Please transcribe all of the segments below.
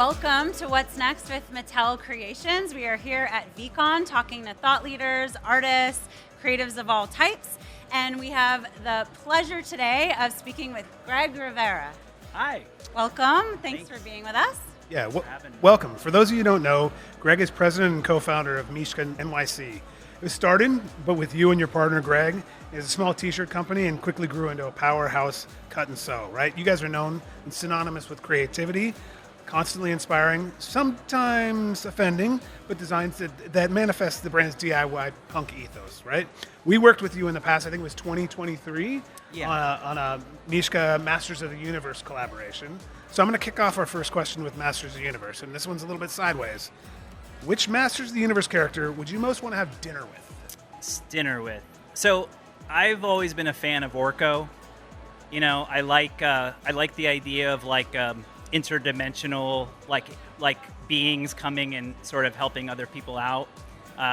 Welcome to What's Next with Mattel Creations. We are here at VeeCon talking to thought leaders, artists, creatives of all types. And we have the pleasure today of speaking with Greg Rivera. Hi. Welcome. Thanks for being with us. Yeah, welcome. For those of you who don't know, Greg is president and co-founder of Mishka NYC. It was started, but with you and your partner, Greg, as a small t-shirt company and quickly grew into a powerhouse cut and sew, right? You guys are known and synonymous with creativity, constantly inspiring, sometimes offending, but designs that manifest the brand's DIY punk ethos, right? We worked with you in the past, I think it was 2023, on a Mishka Masters of the Universe collaboration. So I'm going to kick off our first question with Masters of the Universe, and this one's a little bit sideways. Which Masters of the Universe character would you most want to have dinner with? So I've always been a fan of Orko. You know, I like the idea of interdimensional like beings coming and sort of helping other people out.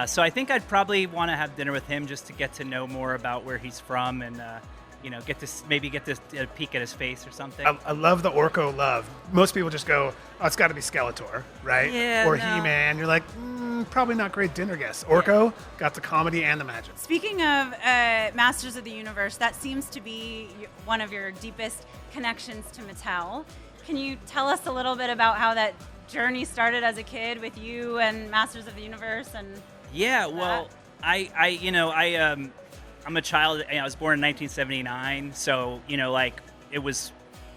So I think I'd probably want to have dinner with him just to get to know more about where he's from and get this peek at his face or something. I love the Orko love. Most people just go, oh, it's got to be Skeletor, right? Yeah, or no. He-Man. You're like, probably not great dinner guests. Orko got the comedy and the magic. Speaking of Masters of the Universe, that seems to be one of your deepest connections to Mattel. Can you tell us a little bit about how that journey started as a kid with you and Masters of the Universe? And well, I'm a child. I was born in 1979, so I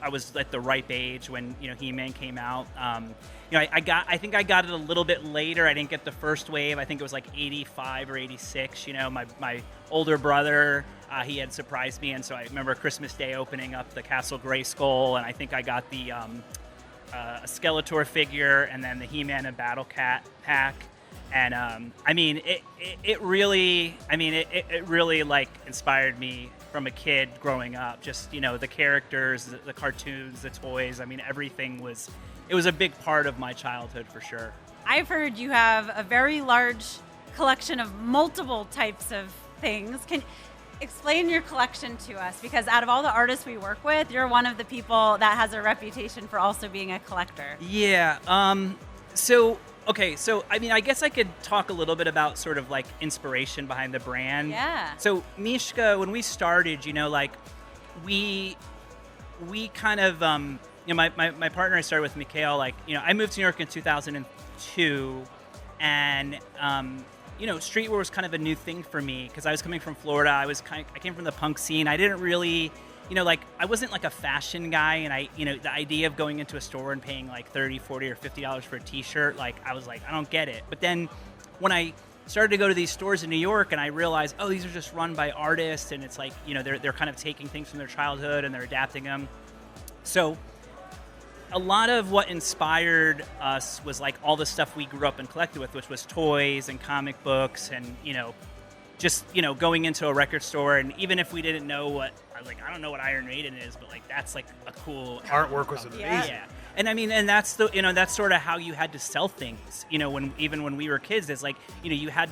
was at the ripe age when He-Man came out. I think I got it a little bit later. I didn't get the first wave. I think it was like 85 or 86. My older brother, he had surprised me, and so I remember Christmas Day opening up the Castle Grayskull, and I think I got the a Skeletor figure, and then the He-Man and Battle Cat pack. And it really inspired me from a kid growing up. Just the characters, the cartoons, the toys. I mean, everything was a big part of my childhood for sure. I've heard you have a very large collection of multiple types of things. Can explain your collection to us, because out of all the artists we work with, you're one of the people that has a reputation for also being a collector. Yeah. Okay, so I guess I could talk a little bit about sort of like inspiration behind the brand. Yeah. So Mishka, when we started, we kind of, my partner I started with, Mikhail, I moved to New York in 2002, and streetwear was kind of a new thing for me because I was coming from Florida. I came from the punk scene. I didn't really. I wasn't like a fashion guy, and the idea of going into a store and paying like $30, $40, or $50 for a t-shirt, I was like, I don't get it. But then when I started to go to these stores in New York and I realized, oh, these are just run by artists, and it's like, they're kind of taking things from their childhood and they're adapting them. So a lot of what inspired us was like all the stuff we grew up and collected with, which was toys and comic books and, just, going into a record store, and even if we didn't know what, I don't know what Iron Maiden is, but that's like a cool artwork was amazing. Yeah. And and that's that's sort of how you had to sell things, when we were kids, it's like,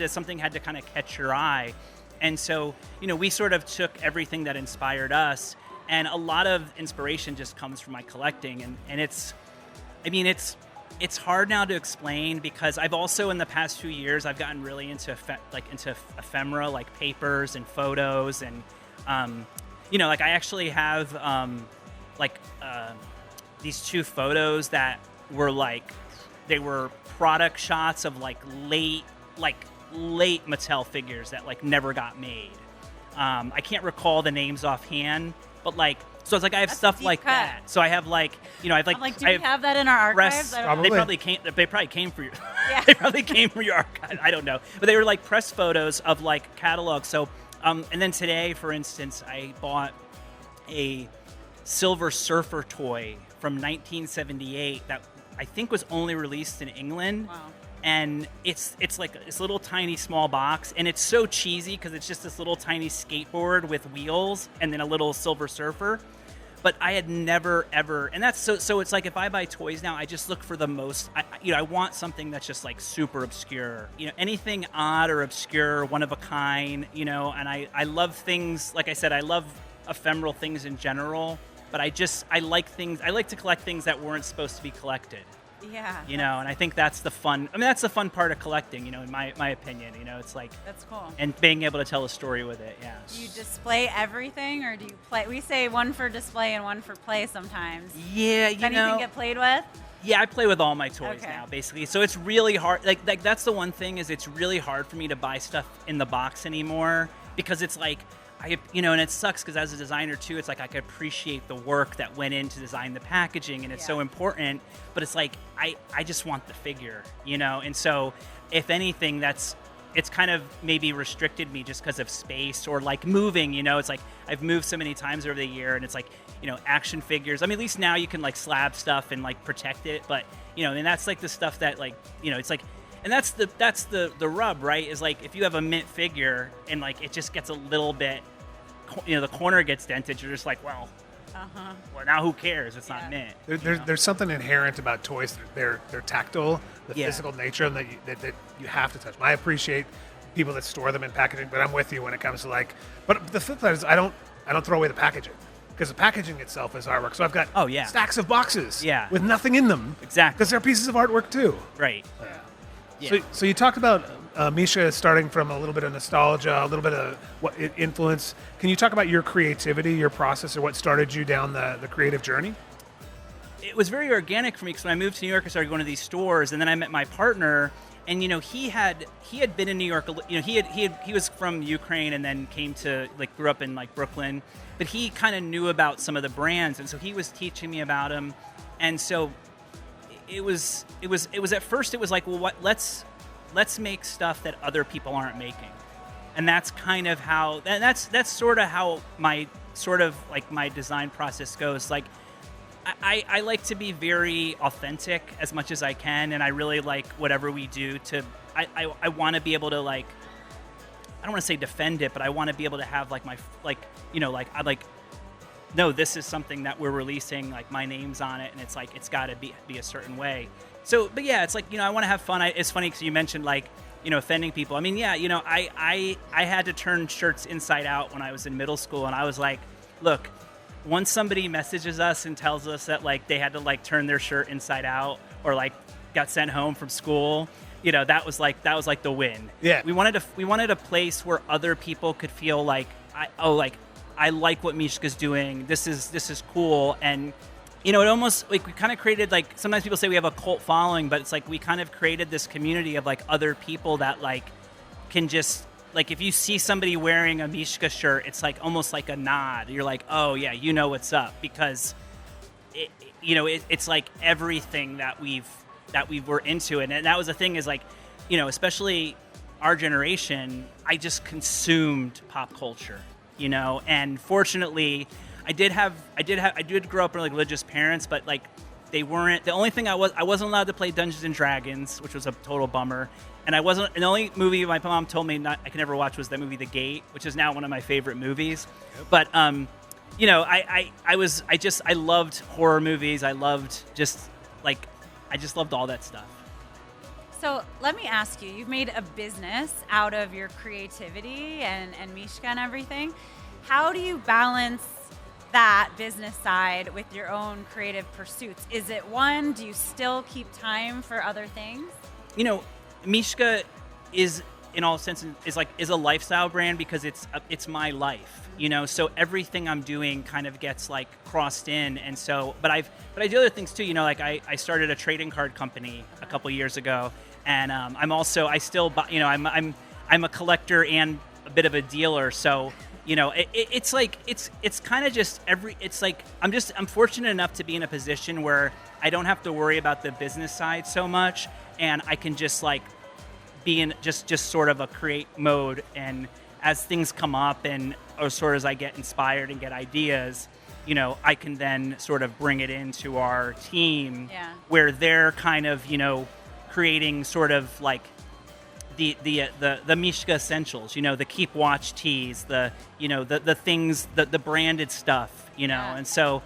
something had to kind of catch your eye. And so, we sort of took everything that inspired us, and a lot of inspiration just comes from my collecting, and it's hard now to explain because I've also, in the past few years, I've gotten really into ephemera, like papers and photos, and I actually have these two photos that were they were product shots of late Mattel figures that never got made. I can't recall the names offhand, but so it's I have stuff like that. So I have do we have that in our archives? They probably came for your Yeah. they probably came from your archive. I don't know, but they were press photos of catalogs. So and then today, for instance, I bought a Silver Surfer toy from 1978 that I think was only released in England. Wow. And it's like this little tiny small box, and it's so cheesy because it's just this little tiny skateboard with wheels and then a little Silver Surfer. But I had never ever, and that's so it's if I buy toys now, I just look for the most. I want something that's just like super obscure. Anything odd or obscure, one of a kind. And I love things. Like I said, I love ephemeral things in general. But I like things. I like to collect things that weren't supposed to be collected. Yeah. And I think that's the fun. I mean, that's the fun part of collecting. In my opinion. It's like That's cool. and being able to tell a story with it. Yeah. Do you display everything, or do you play? We say one for display and one for play sometimes. Yeah, Does anything get played with? Yeah, I play with all my toys Okay. now, basically. So it's really hard. Like that's the one thing is it's really hard for me to buy stuff in the box anymore because it's like and it sucks because as a designer too, it's like I can appreciate the work that went in to design the packaging, and it's so important. But it's like I just want the figure, And so if anything, it's kind of maybe restricted me just because of space or like moving. It's like I've moved so many times over the year, and it's like action figures. I mean, at least now you can like slab stuff and like protect it, but and that's like the stuff that like it's like. And that's the rub, right? Is like if you have a mint figure and like it just gets a little bit, the corner gets dented. You're just like, well, now who cares? It's not mint. There's something inherent about toys. They're tactile, the physical nature, and that you have to touch. I appreciate people that store them in packaging, but I'm with you when it comes to like. But the flip side is I don't throw away the packaging. Because the packaging itself is artwork. So I've got stacks of boxes with nothing in them. Exactly. Because they're pieces of artwork too. Right. Yeah. So you talked about Mishka starting from a little bit of nostalgia, a little bit of what influence. Can you talk about your creativity, your process, or what started you down the creative journey? It was very organic for me because when I moved to New York, I started going to these stores, and then I met my partner. And he had been in New York. He was from Ukraine and then came to grew up in like Brooklyn, but he kind of knew about some of the brands, and so he was teaching me about them. And so it was at first it was like, well, let's make stuff that other people aren't making, and that's kind of how that's sort of how my my design process goes. Like I like to be very authentic as much as I can, and I really like whatever we do to. I want to be able to like. I don't want to say defend it, but I want to be able to have like my no, this is something that we're releasing, like my name's on it, and it's like it's got to be a certain way. So, but yeah, it's like I want to have fun. It's funny because you mentioned like offending people. I mean, yeah, I had to turn shirts inside out when I was in middle school, and I was like, look. Once somebody messages us and tells us that like they had to like turn their shirt inside out or like got sent home from school, that was like the win. Yeah. We wanted a place where other people could feel like I like what Mishka's doing. This is cool. And it almost like we kind of created like sometimes people say we have a cult following, but it's like we kind of created this community of like other people that like can just like if you see somebody wearing a Mishka shirt, it's like almost like a nod. You're like, oh yeah, what's up, because it's like everything that we were into, and that was the thing is like, especially our generation, I just consumed pop culture, and fortunately, I did grow up with like religious parents, but like they weren't the only thing I wasn't allowed to play Dungeons and Dragons, which was a total bummer. And the only movie my mom told me I could never watch was that movie The Gate, which is now one of my favorite movies. Yep. But I loved horror movies. I loved I just loved all that stuff. So let me ask you, you've made a business out of your creativity and Mishka and everything. How do you balance that business side with your own creative pursuits? Is it one? Do you still keep time for other things? Mishka is, in all senses, is a lifestyle brand because it's my life, So everything I'm doing kind of gets like crossed in, and so. But I do other things too, Like I started a trading card company a couple years ago, and I'm a collector and a bit of a dealer, so. It's like it's kind of just it's like I'm fortunate enough to be in a position where I don't have to worry about the business side so much, and I can just like be in just sort of a create mode, and as things come up and or sort of as I get inspired and get ideas, I can then sort of bring it into our team where they're kind of creating sort of like the Mishka essentials, the Keep Watch tees, the things, the branded stuff, and so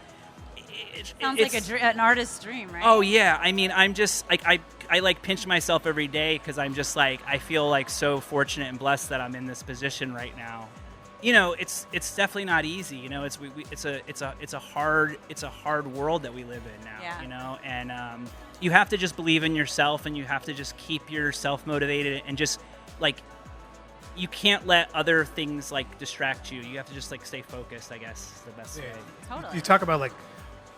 it sounds like an artist's dream, right? Oh yeah, I mean, I'm just like I like pinch myself every day because I'm just like I feel like so fortunate and blessed that I'm in this position right now. it's definitely not easy. It's a hard world that we live in now. And you have to just believe in yourself, and you have to just keep yourself motivated, and just like you can't let other things like distract you. You have to just like stay focused, I guess is the best way. Totally. You talk about like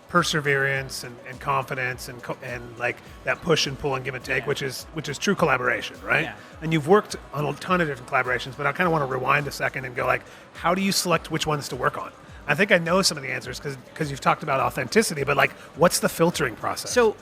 perseverance and confidence and like that push and pull and give and take, which is true collaboration, right? Yeah. And you've worked on a ton of different collaborations, but I kind of want to rewind a second and go like, how do you select which ones to work on? I think I know some of the answers because you've talked about authenticity, but like, what's the filtering process? So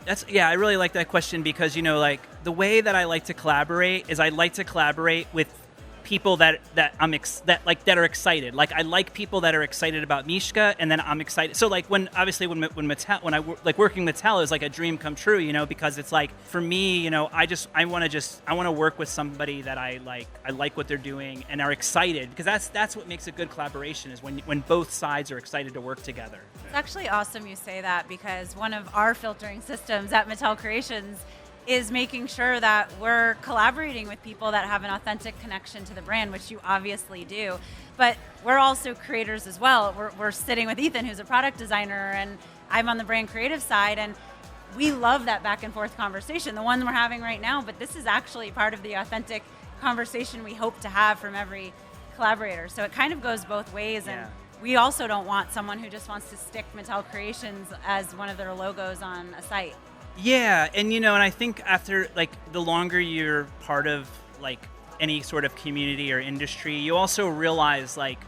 I really like that question because like the way that I like to collaborate is I like to collaborate with people that are excited. Like I like people that are excited about Mishka, and then I'm excited. So like when Mattel, when I like working Mattel is like a dream come true, because it's like for me, I want to work with somebody that I like what they're doing and are excited, because that's what makes a good collaboration, is when both sides are excited to work together. It's actually awesome you say that, because one of our filtering systems at Mattel Creations is making sure that we're collaborating with people that have an authentic connection to the brand, which you obviously do. But we're also creators as well. We're sitting with Ethan, who's a product designer, and I'm on the brand creative side, and we love that back and forth conversation, the one we're having right now, but this is actually part of the authentic conversation we hope to have from every collaborator. So it kind of goes both ways, and we also don't want someone who just wants to stick Mattel Creations as one of their logos on a site. Yeah, and and I think after like the longer you're part of like any sort of community or industry, you also realize like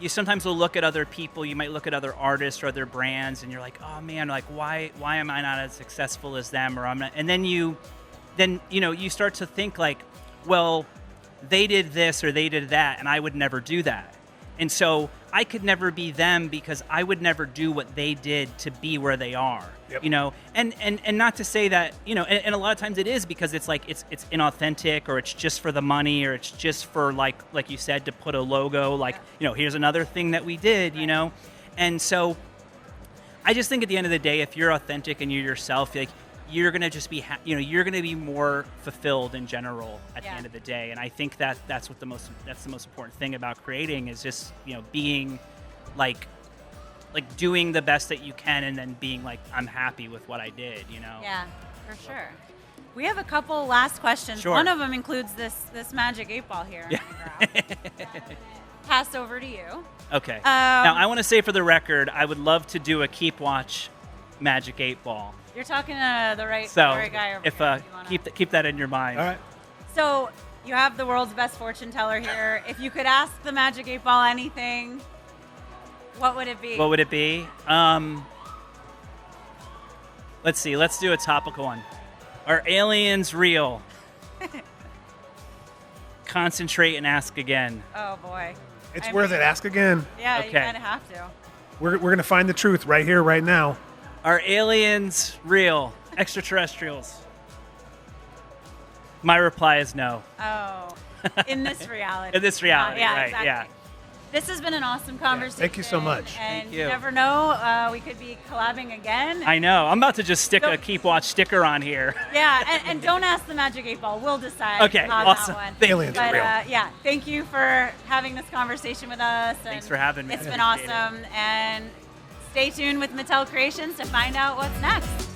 you sometimes will look at other people, you might look at other artists or other brands, and you're like, oh man, like why am I not as successful as them, or I'm not, and then you start to think like, well, they did this or they did that, and I would never do that. And so I could never be them because I would never do what they did to be where they are. Yep. And not to say that, and a lot of times it is because it's like it's inauthentic, or it's just for the money, or it's just for like you said, to put a logo, like, here's another thing that we did, And so I just think at the end of the day, if you're authentic and you're yourself, like you're going to just be, you're going to be more fulfilled in general at the end of the day. And I think that's the most important thing about creating, is just, being like doing the best that you can, and then being like, I'm happy with what I did, Yeah, for sure. We have a couple last questions. Sure. One of them includes this magic 8-ball here. Pass over to you. Okay. Now I want to say for the record, I would love to do a Keep Watch magic 8-ball. You're talking to the right guy over here. If keep that in your mind. All right. So you have the world's best fortune teller here. If you could ask the magic 8-ball anything, what would it be? What would it be? Let's see. Let's do a topical one. Are aliens real? Concentrate and ask again. Oh boy. It's worth it. Ask again. Yeah, okay. You kind of have to. We're going to find the truth right here, right now. Are aliens real? Extraterrestrials? My reply is no. Oh, in this reality. In this reality, yeah, right, exactly. yeah. This has been an awesome conversation. Thank you so much. And Thank you. You never know, we could be collabing again. I know. I'm about to just stick a Keep Watch sticker on here. Yeah, and don't ask the magic 8-ball. We'll decide Okay, on awesome. that one. The aliens are real. Yeah, thank you for having this conversation with us. Thanks for having me. It's been awesome. And stay tuned with Mattel Creations to find out what's next.